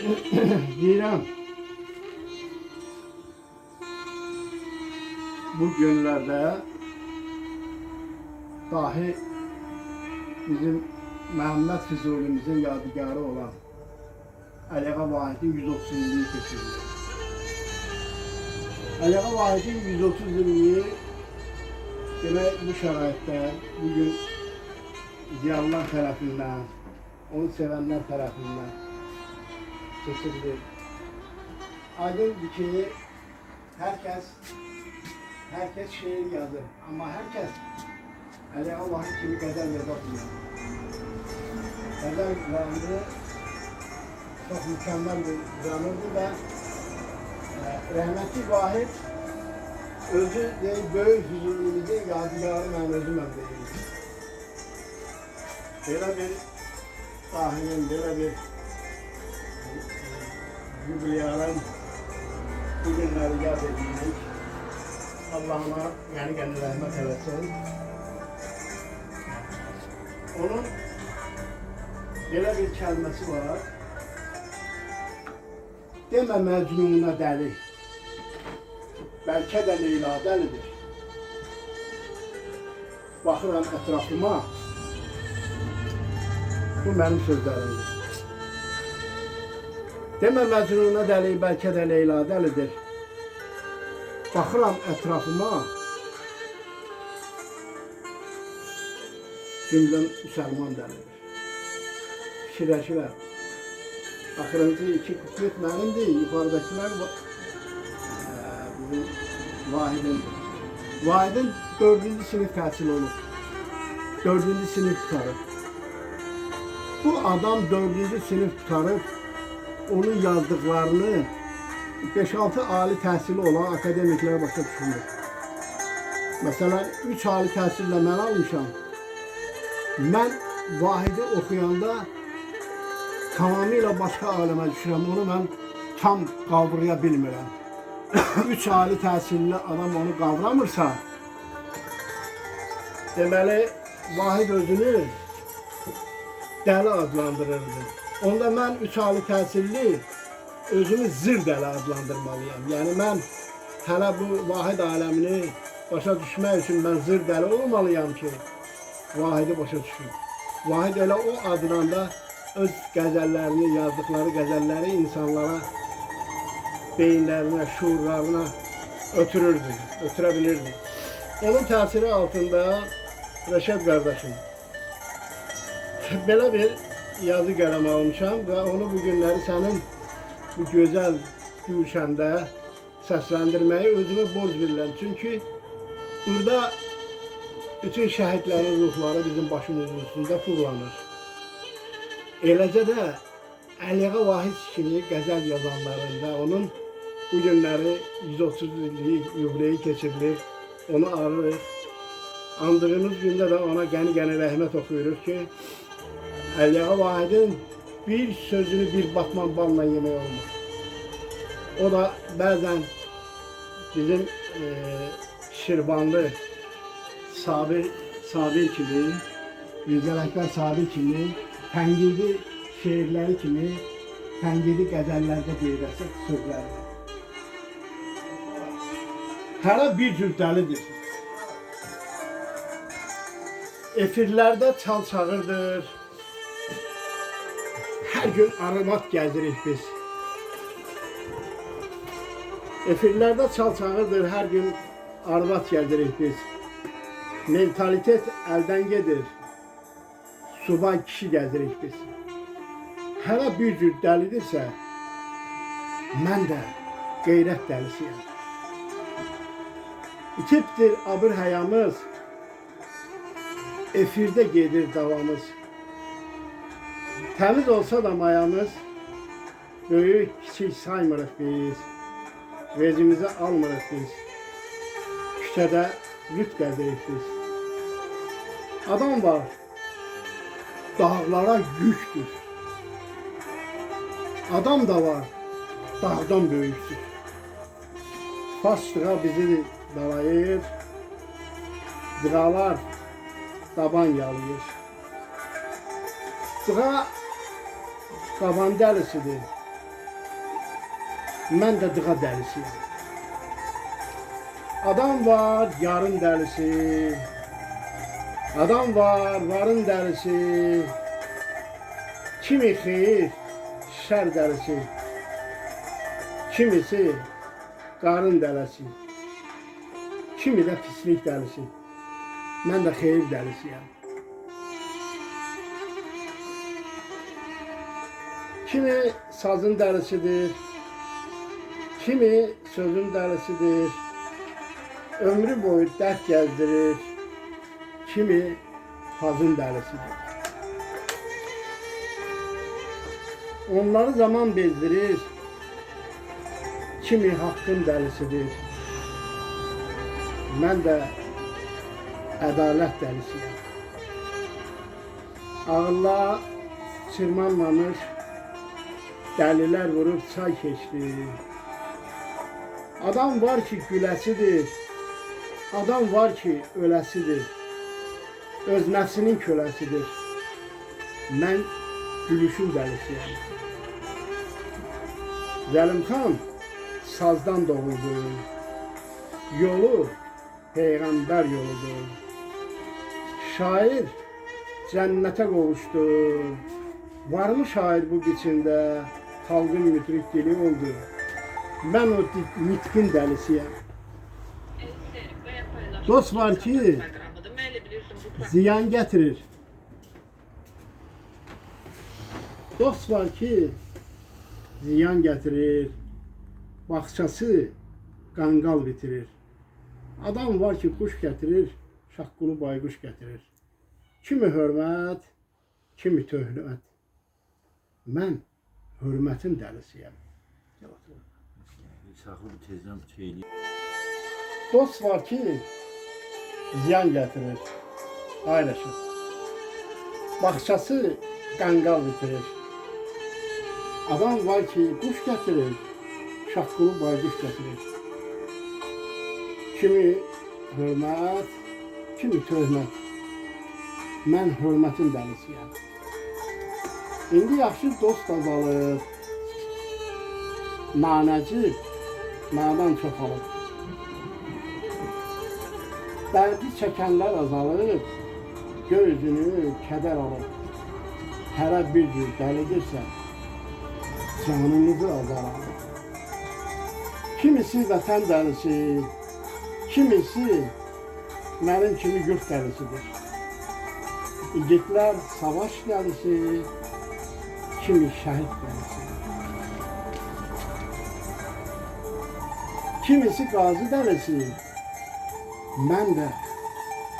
Deyirəm, bu günlərdə dahi bizim Məhəmməd Füzulimizin yadigarı olan Əliağa Vahidin 130 illiyi keçirilir. Əliağa Vahidin 130 illiyi demək bu şəraitdə bugün ziyalılar tərəfindən, onu sevənlər tərəfindən keçirilir. Aydındır ki, herkes şiir yazır, amma herkes Əliağa Vahid kimi qəzəl yazamıyor. Qəzəl janrı çok mükemmel bir janrdır və rəhmətli Vahid özü böyük Füzulimizin yadigarı mən deyim. Belə bir sahinin, belə bir jubiliyarın bu günləri yad edirik. Allah'ına yani rahmet eylesin. Onun belə bir kəlməsi var. Demə məcnuna dəli, bəlkə də Leyla dəlidir. Baxıram ətrafıma, bu mənim sözlərimdir. Demə məcnuna dəli, bəlkə də Leyla dəlidir. Baxıram ətrafıma, cümləm müsəlman dəlidir. Fikirləşirəm. Axırıncı iki kuplet mənimdir, yuxarıdakılar bizim Vahidindir. Vahidin 4-cü sinif təhsil olub. 4-cü sinif tutarıb. Bu adam 4-cü sinif tutarıb, onun yazdıqlarını 5-6 ali təhsili olan akademiklər başa düşmür. Məsələn, 3 ali təhsillə mən almışam. Mən Vahidi oxuyanda tamamilə başqa aləmə düşürəm. Onu mən tam qavraya bilmirəm. 3 ali təhsilli adam onu qavramırsa, deməli, Vahid özünü dəli adlandırırdı. Onda mən 3 ali təhsilli özümü zır dəli adlandırmalıyam. Yəni mən hələ bu Vahid aləmini başa düşmək üçün mən zır dəli olmalıyam ki, Vahidi başa düşüm. Vahid elə o adında öz qəzəllərini, yazdıqları qəzəlləri insanlara, beyinlərinə, şuurlarına ötürə bilirdi. Onun təsiri altında Rəşad qardaşım belə bir yazı qələm almışam və onu bu günləri sənin bu gözəl gülşəndə səsləndirməyi özümə borc verirəm. Çünki burada bütün şəhidlərin ruhları bizim başımızın üstündə fırlanır. Eləcə də Əliağa Vahid kimi qəzəl yazanlarında onun bu günləri 130 illik yubileyi keçirilir. Onu arırıq. Andığımız gündə də ona qəni-qəni rəhmət oxuyuruq ki, Əliağa Vahidin bir sözünü bir batman balla yemək olmur. O da bəzən bizim Şirvanlı Sabir kimi, Yücel Əkbər Sabir kimi, tənqidi şeirləri kimi, tənqidi qəzəllərdə deyirəsə sözlərdir. Hələ bir cür dəlidir. Efirlərdə çal çağırdır. Hər gün arımat gəzirik biz. Efirlərdə çal çağırdır, hər gün arımat gəzirik biz. Mentalitet əldən gedir, subay kişi gəzirik biz. Hələ bir cür dəlidirsə, mən də qeyrət dəlisiyəm. İtibdir abır həyamız, efirdə gedir davamız. Təmiz olsa da mayamız, böyük kiçik saymırıq biz, vecimizi almırıq biz. Küçədə lüt gəzirik biz. Adam var, dağlara yüktür. Adam da var, dağdan böyüktür. Farslığa bizi dalayır, dağlar daban yalayır. Dağ qaban dəlisidir, mən də dığa dəlisiyəm. Adam var, yarın dəlisi. Adam var, varın dəlisi. Kimi xeyir, şər dəlisi. Kimisi qarın dəlisi. Kimi də pislik dəlisi. Mən də xeyir dəlisiyəm. Kimi sazın dəlisidir. Kimi sözün dəlisidir. Ömrü boyu dərd gəzdirir. Kimi hazın dəlisidir. Onları zaman bezdirir. Kimi haqqın dəlisidir. Mən də ədalət dəlisiyəm. Ağılla çırmanmamış dəlilər vurub çay keçdi. Adam var ki güləsidir. Adam var ki öləsidir. Öz nəfsinin köləsidir. Mən gülüşün dəlisiyəm. Zəlimxan sazdan doğuldu. Yolu Peyğəmbər yoludur. Şair cənnətə qovuşdu. Varmı şair bu biçimdə? Xalqın mütrik dili oldu. Mən o nitqin dəlisiyəm. Dost var ki ziyan gətirir. Dost var ki ziyan gətirir. Bağçası qanqal bitirir. Adam var ki quş gətirir, şaqqulu bayquş gətirir. Kimi hörmət, kimi töhmət. Mən hörmətin dəlisiyəm. Dost var ki ziyan gətirir, paylaşır. Bağçası qanqal bitirir. Adam var ki quş gətirir, şaqqulu bayquş gətirir. Kimi hörmət, kimi töhmət. Mən hörmətin dəlisiyəm. İndi yaxşı dost azalır. Nanəcib, nadan çoxalır. Dərdi çəkənlər azalır. Gözünü kədər alır. Hərə bir cür dəlidirsə, canınızı azalır. Kimisi vətən dəlisi, kimisi mənim kimi yurt dəlisidir. İgidlər savaş dəlisi, kimi şəhid dəlisi. Kimisi qazi dəlisi, mən də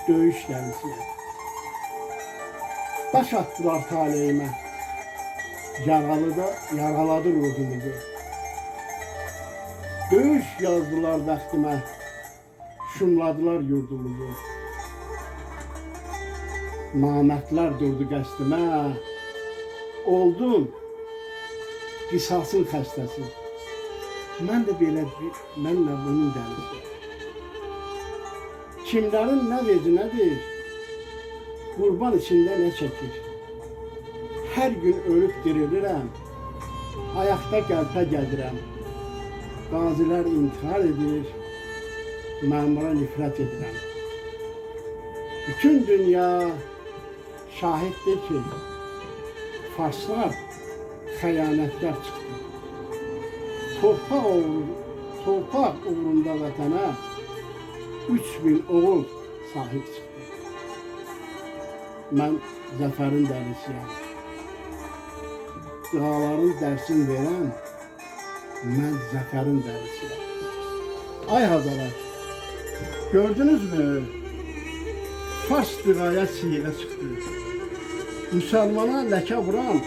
döyüş dəlisiyəm. Daş attılar taleyimə, yaraladı ruhumuzu. Döyüş yazdılar bəxtimə, şumladılar yurdumuzu. Namətlər durdu qəstimə, oldum qisasın xəstəsi. Mən də bunun dəlisi. Kimlərin nə vecinədir, qurban içində nə çəkir. Hər gün ölüb dirilirəm, ayaqda qəlpə gədirəm. Qazilər intihar edir, məmura nifrət edirəm. Bütün dünya şahiddir ki, Farslar xəyanətlər çıxdı. Torpaq uğrunda vətənə 3000 oğul sahib çıxdı. Mən zəfərin dəlisiyəm. Dağların dərsin verən, mən zəfərin dəlisiyəm. Ay Hazara, gördünüz mü? Fars düğaya siğə çıxdı. Müsəlmana ləkə vuran,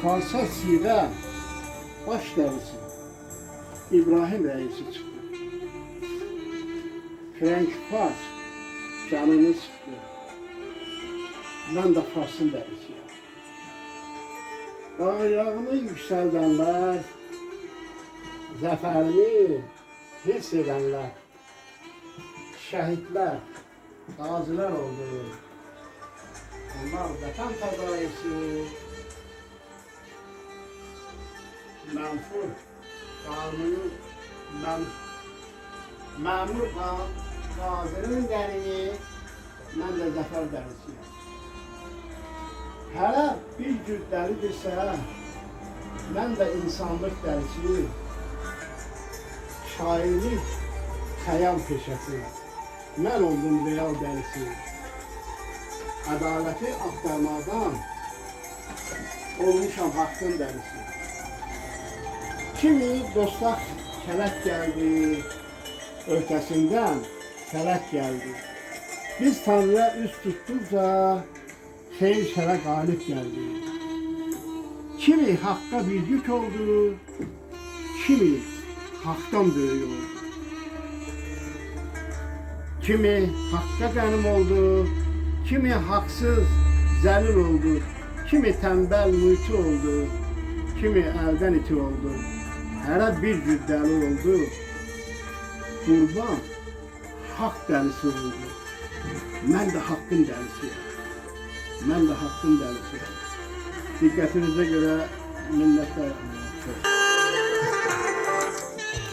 Farsa siğə baş dəlisi İbrahim rəisi çıxdı. Frank Fars canını sıxdı. Mən də Farsın dəlisiyəm. Bayrağını yüksəldənlər, zəfərini hiss edənlər, şəhidlər, qazilər oldu. Onlar vətən fədaisi, Mənfur qanunu məmur qazının dəlini, mən də Zəfər dəlisiyəm. Hələ bir cür dəlidirsə, mən də insanlıq dəlisi, şairlik, xəyal peşəsi, mən oldum real dəlisi. Ədaləti axtarmadan olmuşam haqqın dəlisi. Kimi dostlar kələk gəldi, öhtəsindən fələk gəldi. Biz Tanrıya üst tutduqca xeyir şərə qalib gəldi. Kimi haqqa bir yük oldu, kimi haqdan böyük oldu. Kimi haqqa qənim oldu, kimi haqsız zəlil oldu, kimi tənbəl müti oldu, kimi əldən iti oldu. Hərə bir cür dəli oldu, qurban haqq dəlisi oldu. Mən də haqqın dəlisiyəm. Mən də haqqın dəlisiyəm. Diqqətinizə görə minnətlər.